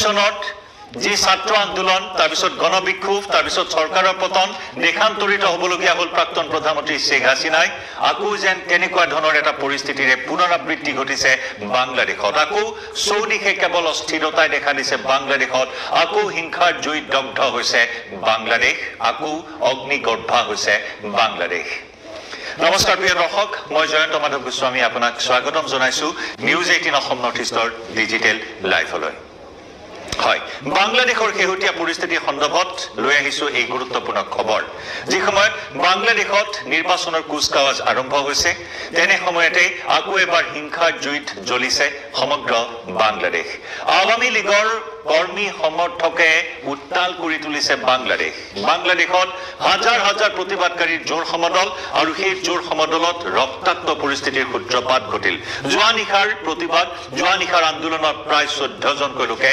চনত যি ছাত্ৰ আন্দোলন তাৰপিছত গণবিক্ষোভ তাৰপিছত চৰকাৰৰ পতন দেশান্তৰিত হ'বলগীয়া হ'ল প্ৰাক্তন প্ৰধানমন্ত্ৰী শ্বেখ হাছিনাই আকৌ যেন তেনেকুৱা ধৰণৰ এটা পৰিস্থিতিৰে পুনৰাবৃত্তি ঘটিছে বাংলাদেশত আকৌ চৌদিশে কেৱল অস্থিৰতাই দেখা দিছে বাংলাদেশত আকৌ হিংসাৰ জুইত দগ্ধ হৈছে বাংলাদেশ আকৌ অগ্নিগৰ্ভা হৈছে বাংলাদেশ নমস্কাৰ প্ৰিয় দৰ্শক মই জয়ন্ত মাধৱ গোস্বামী আপোনাক স্বাগতম জনাইছো নিউজ 18 অসম নৰ্থ ইষ্টৰ ডিজিটেল লাইভলৈ হয় বাংলাদেশৰ শেহতীয়া পৰিস্থিতি সন্দৰ্ভত লৈ আহিছো এই গুৰুত্বপূৰ্ণ খবৰ যি সময়ত বাংলাদেশত নিৰ্বাচনৰ কুচকাৱাজ আৰম্ভ হৈছে তেনে সময়তে আকৌ এবাৰ হিংসাৰ জুইত জ্বলিছে সমগ্ৰ বাংলাদেশ আৱামী লীগৰ কৰ্মী সমৰ্থকে উত্তাল কৰি তুলিছে বাংলাদেশত হাজাৰ হাজাৰ প্ৰতিবাদকাৰীৰ জোৰ সমদল আৰু সেই জোৰ সমদলত ৰক্তাক্ত পৰিস্থিতিৰ সূত্ৰপাত ঘটিল যোৱা নিশাৰ প্ৰতিবাদ যোৱা নিশাৰ আন্দোলনত প্ৰায় 14 জনকৈ লোকে